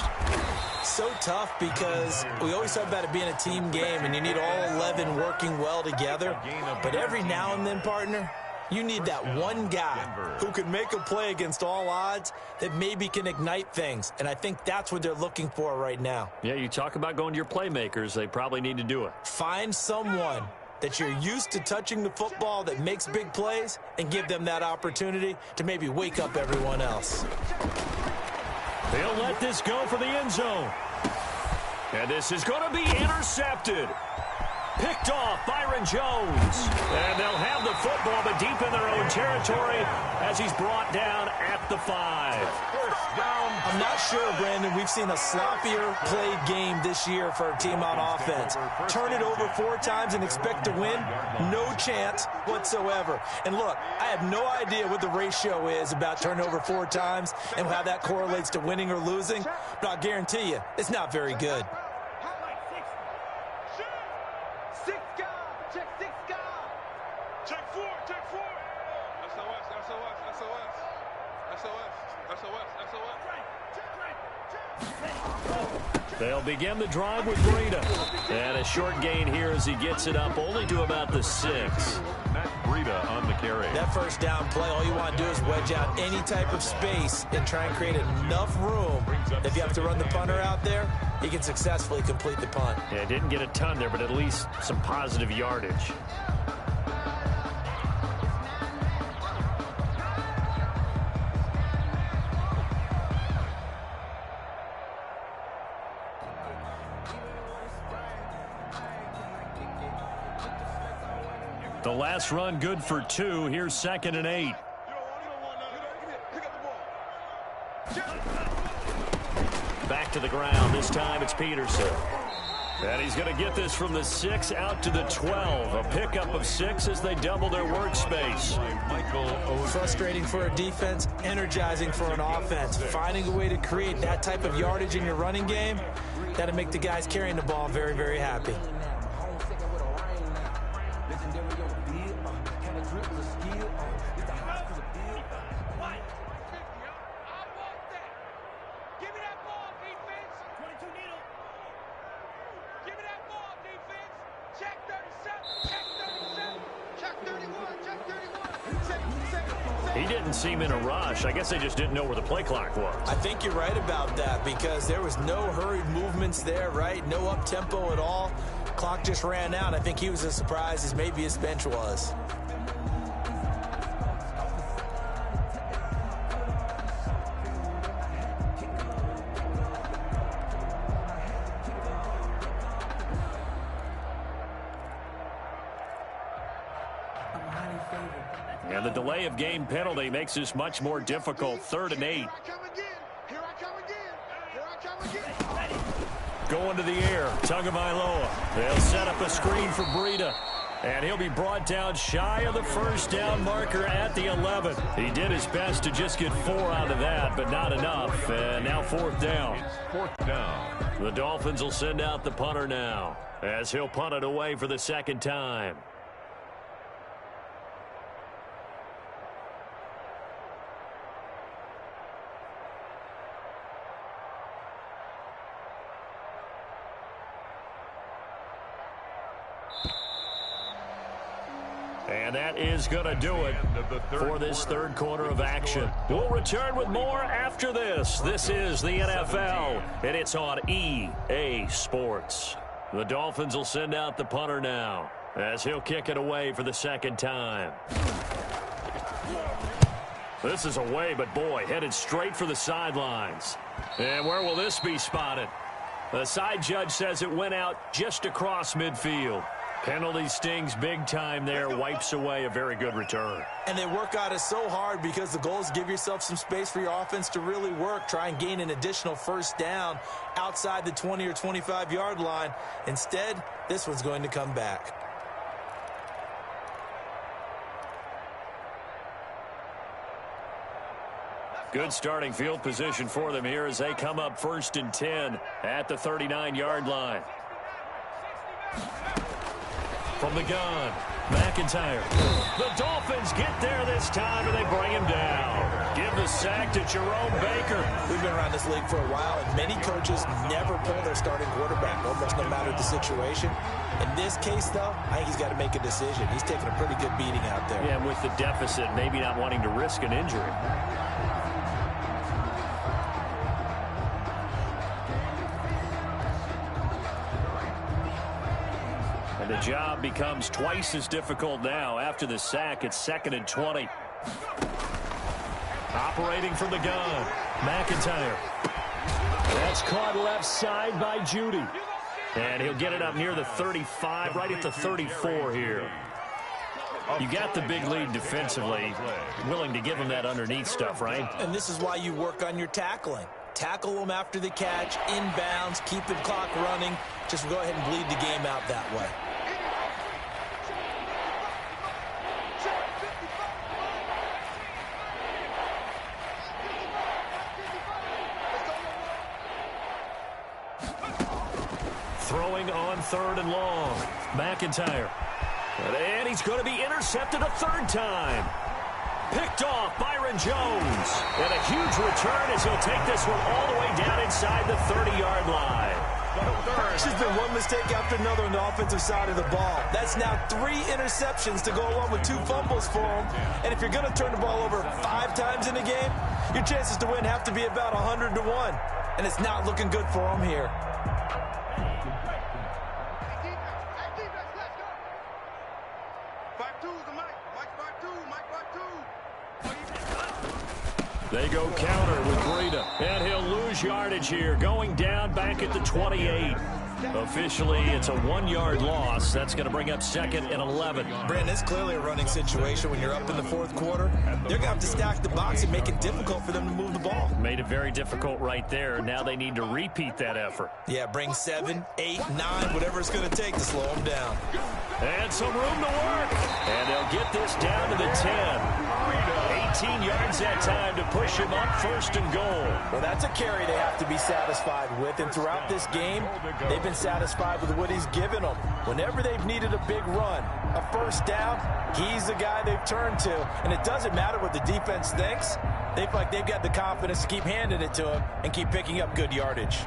So tough because we always talk about it being a team game, and you need all 11 working well together. But every now and then, partner, you need that one guy who can make a play against all odds that maybe can ignite things. And I think that's what they're looking for right now. Yeah, you talk about going to your playmakers. They probably need to do it. Find someone that you're used to touching the football that makes big plays and give them that opportunity to maybe wake up everyone else. They'll let this go for the end zone. And this is going to be intercepted. Picked off Byron Jones. And they'll have the football, but deep in their own territory as he's brought down at the 5. I'm not sure, Brandon, we've seen a sloppier played game this year for our team on offense. Turn it over 4 times and expect to win? No chance whatsoever. And look, I have no idea what the ratio is about turning over 4 times and how that correlates to winning or losing, but I'll guarantee you, it's not very good. They'll begin the drive with Breida. And a short gain here as he gets it up only to about the 6. Matt Breida on the carry. That 1st down play, all you want to do is wedge out any type of space and try and create enough room. If you have to run the punter out there, he can successfully complete the punt. Yeah, didn't get a ton there, but at least some positive yardage. The last run good for 2. Here's 2nd and 8. Back to the ground. This time it's Peterson. And he's going to get this from the 6 out to the 12. A pickup of 6 as they double their workspace. Frustrating for a defense, energizing for an offense. Finding a way to create that type of yardage in your running game, that'll make the guys carrying the ball very, very happy. He didn't seem in a rush. I guess they just didn't know where the play clock was. I think you're right about that because there was no hurried movements there, right? No up-tempo at all. Clock just ran out. I think he was as surprised as maybe his bench was. And the delay of game penalty makes this much more difficult. 3rd and 8. Going to the air. Tagovailoa. They'll set up a screen for Breida. And he'll be brought down shy of the first down marker at the 11. He did his best to just get 4 out of that, but not enough. And now 4th down. It's 4th down. The Dolphins will send out the punter now as he'll punt it away for the 2nd time. And that is going to do it for this 3rd quarter of action. We'll return with more after this. This is the NFL, and it's on EA Sports. The Dolphins will send out the punter now as he'll kick it away for the 2nd time. This is away, but boy, headed straight for the sidelines. And where will this be spotted? The side judge says it went out just across midfield. Penalty stings big time there, wipes away a very good return. And they work out it so hard because the goal is give yourself some space for your offense to really work. Try and gain an additional 1st down outside the 20 or 25-yard line. Instead, this one's going to come back. Good starting field position for them here as they come up 1st and 10 at the 39-yard line. From the gun, McIntyre. The Dolphins get there this time, and they bring him down. Give the sack to Jerome Baker. We've been around this league for a while, and many coaches never pull their starting quarterback, almost no matter the situation. In this case, though, I think he's got to make a decision. He's taking a pretty good beating out there. Yeah, and with the deficit, maybe not wanting to risk an injury. And the job becomes twice as difficult now. After the sack, it's 2nd and 20. Operating from the gun, McIntyre. That's caught left side by Judy. And he'll get it up near the 35, right at the 34 here. You got the big lead defensively, willing to give him that underneath stuff, right? And this is why you work on your tackling. Tackle them after the catch, inbounds, keep the clock running. Just go ahead and bleed the game out that way. Throwing on 3rd and long. McIntyre. And he's going to be intercepted a 3rd time. Picked off Byron Jones. And a huge return as he'll take this one all the way down inside the 30-yard line. There's just been one mistake after another on the offensive side of the ball. That's now 3 interceptions to go along with 2 fumbles for him. And if you're going to turn the ball over 5 times in a game, your chances to win have to be about 100 to 1. And it's not looking good for him here. They go counter with Breida. And he'll lose yardage here, going down back at the 28. Officially, it's a 1-yard loss. That's going to bring up 2nd and 11. Brandon, it's clearly a running situation when you're up in the 4th quarter. They're going to have to stack the box and make it difficult for them to move the ball. Made it very difficult right there. Now they need to repeat that effort. Yeah, bring 7, 8, 9, whatever it's going to take to slow them down. And some room to work. And they'll get this down to the 10. 18 yards that time to push him up 1st and goal. Well, that's a carry they have to be satisfied with. And throughout this game, they've been satisfied with what he's given them. Whenever they've needed a big run, a 1st down, he's the guy they've turned to. And it doesn't matter what the defense thinks. They feel like they've got the confidence to keep handing it to him and keep picking up good yardage.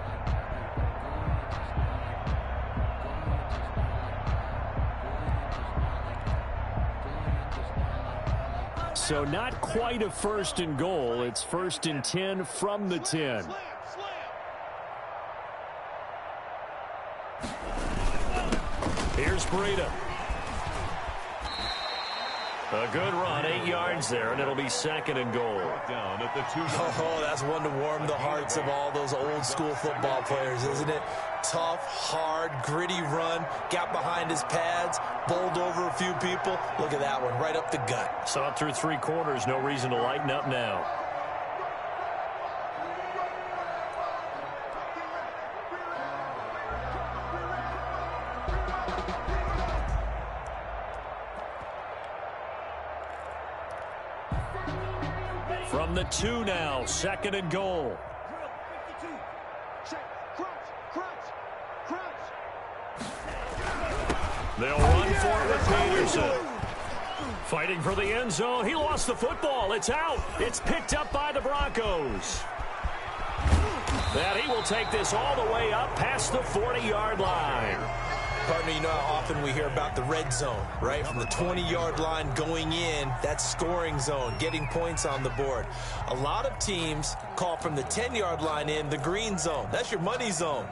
So not quite a 1st and goal. It's 1st and 10 from the 10. Here's Breida. A good run, 8 yards there, and it'll be 2nd and goal. Down at the 2. Oh, that's one to warm the hearts of all those old school football players, isn't it? Tough, hard, gritty run, got behind his pads, bowled over a few people. Look at that one, right up the gut. Saw it through 3 quarters, no reason to lighten up now. From the 2 now, 2nd and goal. They'll run for it with Peterson. Fighting for the end zone. He lost the football. It's out. It's picked up by the Broncos. That he will take this all the way up past the 40-yard line. Partner, you know how often we hear about the red zone, right? From the 20-yard line going in, that's scoring zone, getting points on the board. A lot of teams call from the 10-yard line in the green zone. That's your money zone.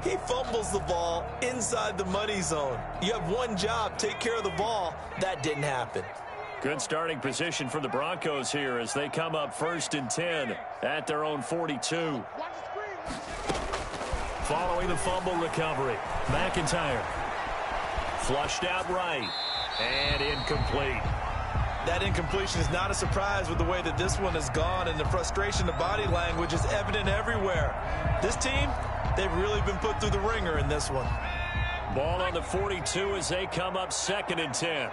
He fumbles the ball inside the money zone. You have one job, take care of the ball. That didn't happen. Good starting position for the Broncos here as they come up 1st and 10 at their own 42. Following the fumble recovery, McIntyre flushed out right and incomplete. That incompletion is not a surprise with the way that this one has gone, and the frustration of body language is evident everywhere. This team, they've really been put through the ringer in this one. Ball on the 42 as they come up 2nd and 10.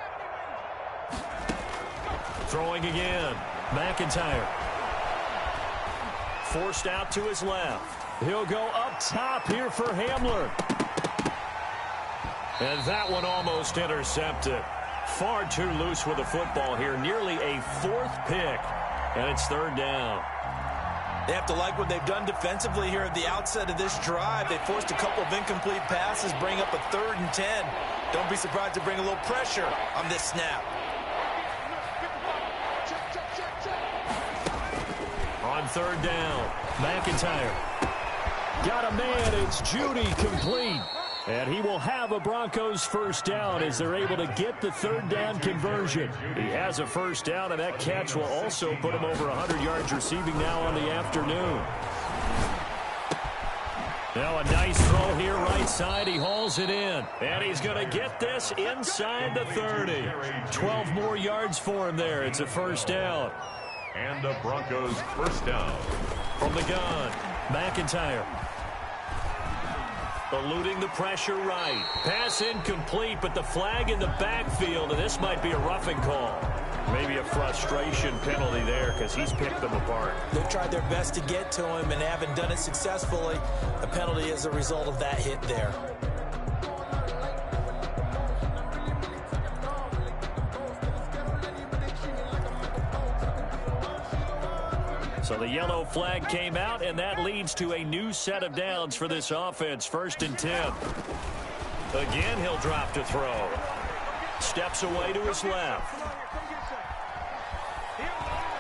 Throwing again, McIntyre forced out to his left. He'll go up top here for Hamler. And that one almost intercepted. Far too loose with the football here. Nearly a 4th pick. And it's 3rd down. They have to like what they've done defensively here at the outset of this drive. They forced a couple of incomplete passes, bring up a 3rd and 10. Don't be surprised to bring a little pressure on this snap. On 3rd down, McIntyre. Got a man, it's Judy, complete. And he will have a Broncos 1st down as they're able to get the 3rd down conversion. He has a 1st down, and that catch will also put him over 100 yards receiving now on the afternoon. Now a nice throw here right side. He hauls it in. And he's going to get this inside the 30. 12 more yards for him there. It's a 1st down. And the Broncos 1st down. From the gun, McIntyre. Eluding the pressure right. Pass incomplete, but the flag in the backfield, and this might be a roughing call. Maybe a frustration penalty there because he's picked them apart. They've tried their best to get to him and haven't done it successfully. A penalty is a result of that hit there. So the yellow flag came out, and that leads to a new set of downs for this offense. 1st and 10. Again, he'll drop to throw. Steps away to his left.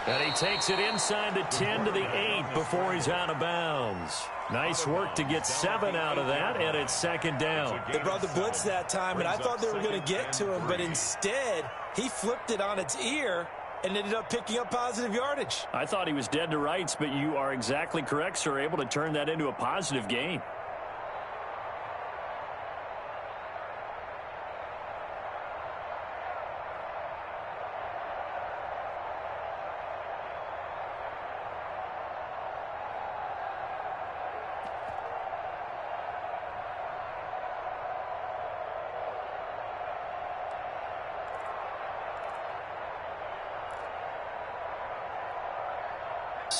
And he takes it inside the 10 to the 8 before he's out of bounds. Nice work to get 7 out of that, and it's 2nd down. They brought the blitz that time, and I thought they were going to get to him, but instead, he flipped it on its ear and ended up picking up positive yardage. I thought he was dead to rights, but you are exactly correct, sir. Able to turn that into a positive gain.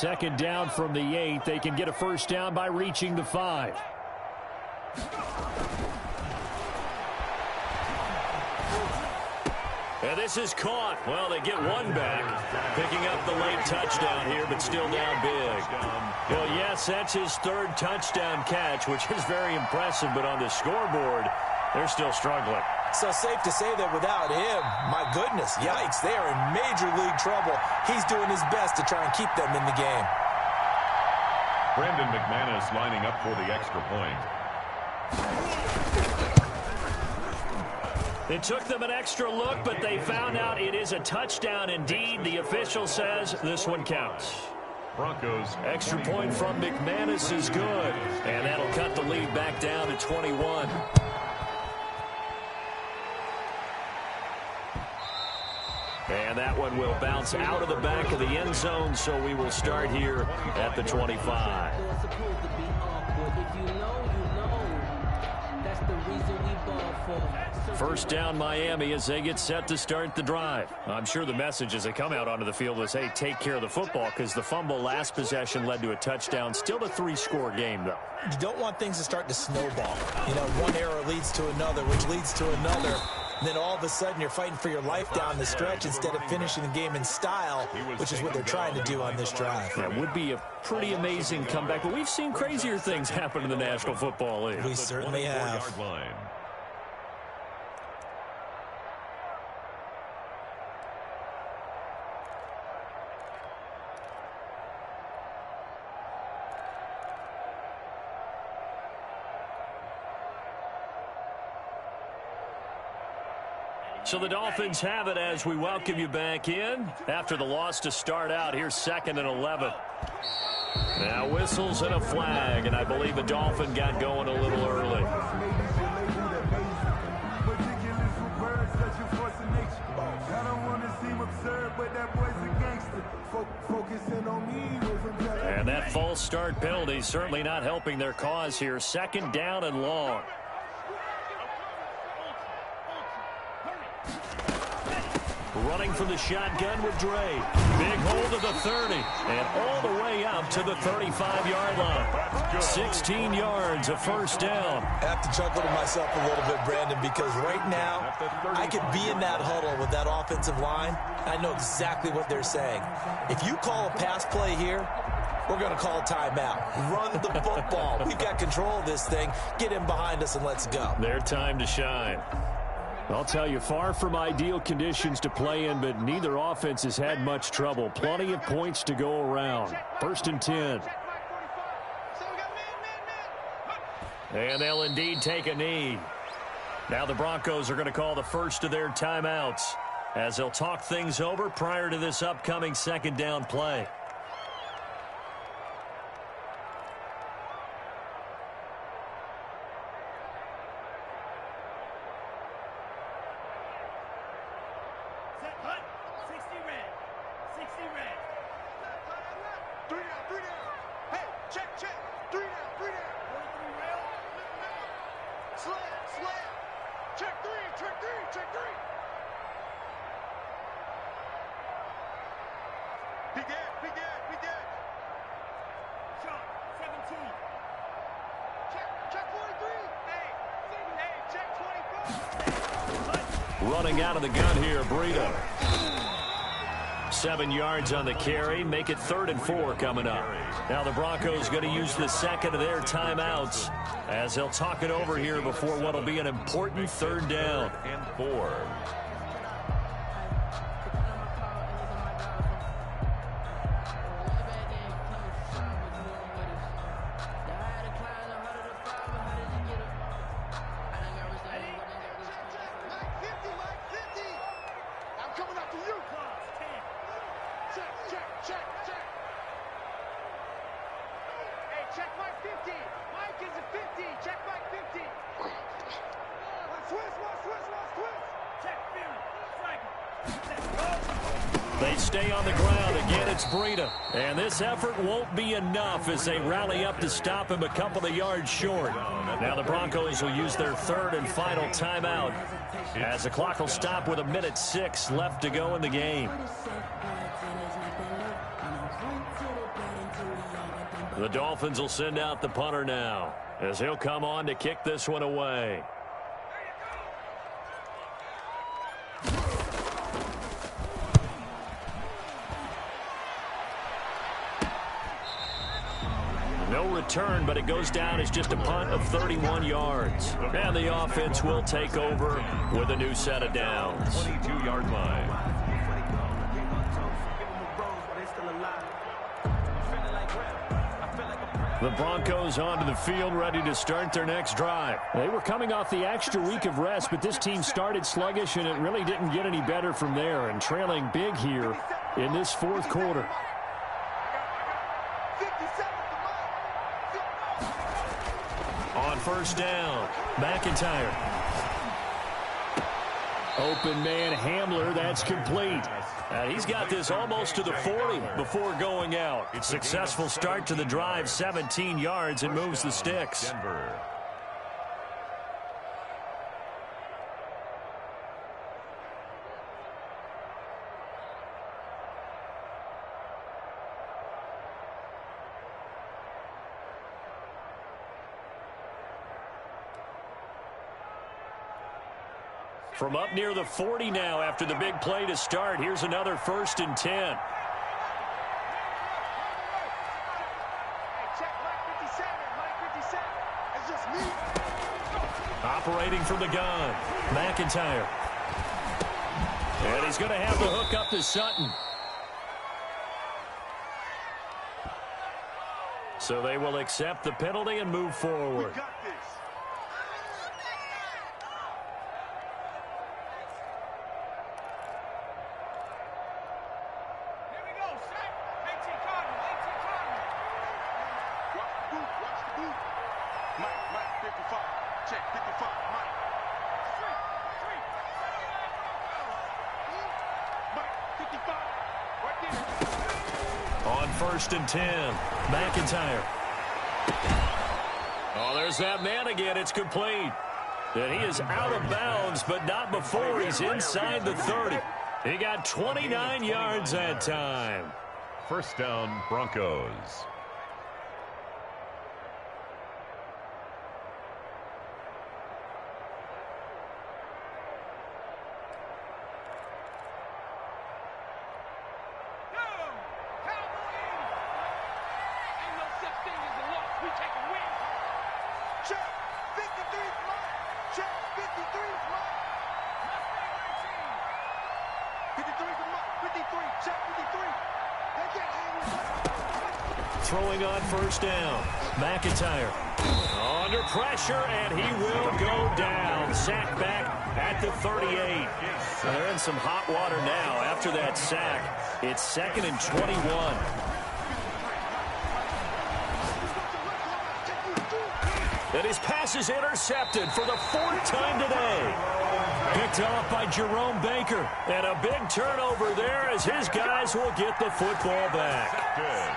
second down from the 8. They can get a first down by reaching the 5. And this is caught. Well, they get one back, picking up the late touchdown here, but still down big. Well, yes, that's his third touchdown catch, which is very impressive, but on the scoreboard, they're still struggling. So safe to say that without him, my goodness, yikes, they are in major league trouble. He's doing his best to try and keep them in the game. Brandon McManus lining up for the extra point. It took them an extra look, but they found out it is a touchdown indeed. The official says this one counts. Broncos. Extra point from McManus is good, and that'll cut the lead back down to 21. And that one will bounce out of the back of the end zone, so we will start here at the 25. First down Miami as they get set to start the drive. I'm sure the message as they come out onto the field was, hey, take care of the football, because the fumble last possession led to a touchdown. Still a 3-score game, though. You don't want things to start to snowball. You know, one error leads to another, which leads to another. And then all of a sudden you're fighting for your life down the stretch instead of finishing the game in style, which is what they're trying to do on this drive. That would be a pretty amazing comeback, but we've seen crazier things happen in the National Football League. We certainly have. So the Dolphins have it as we welcome you back in. After the loss to start out, here's 2nd and 11. Now whistles and a flag, and I believe the Dolphin got going a little early. And that false start penalty certainly not helping their cause here. 2nd down and long. Running from the shotgun with Dre. Big hold of the 30. And all the way up to the 35-yard line. 16 yards, a first down. I have to chuckle to myself a little bit, Brandon, because right now I could be in that huddle with that offensive line. I know exactly what they're saying. If you call a pass play here, we're going to call a timeout. Run the football. We've got control of this thing. Get in behind us and let's go. Their time to shine. I'll tell you, far from ideal conditions to play in, but neither offense has had much trouble. Plenty of points to go around. 1st and 10. And they'll indeed take a knee. Now the Broncos are going to call the first of their timeouts as they'll talk things over prior to this upcoming 2nd down play. Running out of the gun here, Breida. 7 yards on the carry. Make it 3rd and 4 coming up. Now the Broncos going to use the 2nd of their timeouts as they'll talk it over here before what will be an important 3rd down. And 4. They stay on the ground. Again, it's Breida. And this effort won't be enough as they rally up to stop him a couple of yards short. Now the Broncos will use their 3rd and final timeout as the clock will stop with 1:06 left to go in the game. The Dolphins will send out the punter now, as he'll come on to kick this one away. No return, but it goes down as just a punt of 31 yards. And the offense will take over with a new set of downs. 22-yard line. The Broncos onto the field, ready to start their next drive. They were coming off the extra week of rest, but this team started sluggish, and it really didn't get any better from there, and trailing big here in this fourth quarter. On first down, McIntyre. Open man Hamler, that's complete. And he's got this almost to the 40 before going out. Successful start to the drive, 17 yards, and moves the sticks. Denver. From up near the 40 now after the big play to start. Here's another 1st and 10. Operating from the gun, McIntyre. And he's going to have to hook up to Sutton. So they will accept the penalty and move forward. On 1st and 10, McIntyre. Oh, there's that man again. It's complete. And he is out of bounds, but not before he's inside the 30. He got 29 yards that time. First down, Broncos. Throwing on first down, McIntyre under pressure, and he will go down. Sack back at the 38. They're in some hot water now after that sack. It's 2nd and 21. And his pass is intercepted for the 4th time today. Picked off by Jerome Baker. And a big turnover there as his guys will get the football back. Good.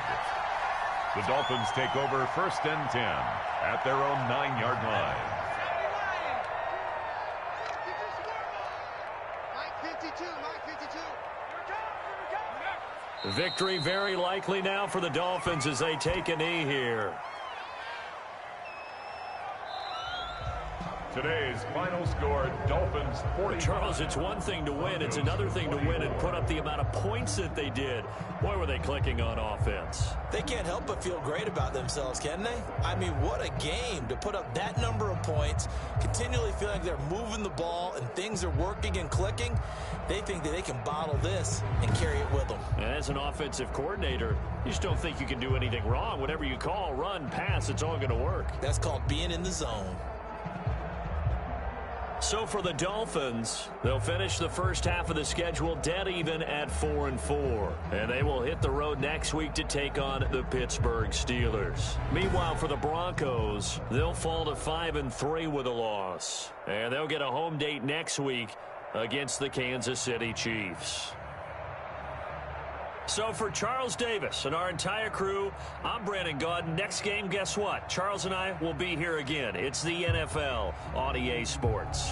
The Dolphins take over 1st and 10 at their own 9-yard line. Victory very likely now for the Dolphins as they take a knee here. Today's final score, Dolphins 40. Charles, it's one thing to win. It's another thing to win and put up the amount of points that they did. Boy, were they clicking on offense. They can't help but feel great about themselves, can they? I mean, what a game to put up that number of points, continually feeling like they're moving the ball and things are working and clicking. They think that they can bottle this and carry it with them. And as an offensive coordinator, you just don't think you can do anything wrong. Whatever you call, run, pass, it's all going to work. That's called being in the zone. So for the Dolphins, they'll finish the first half of the schedule dead even at 4-4. And they will hit the road next week to take on the Pittsburgh Steelers. Meanwhile, for the Broncos, they'll fall to 5-3 with a loss. And they'll get a home date next week against the Kansas City Chiefs. So for Charles Davis and our entire crew, I'm Brandon Gaudin. Next game, guess what? Charles and I will be here again. It's the NFL on EA Sports.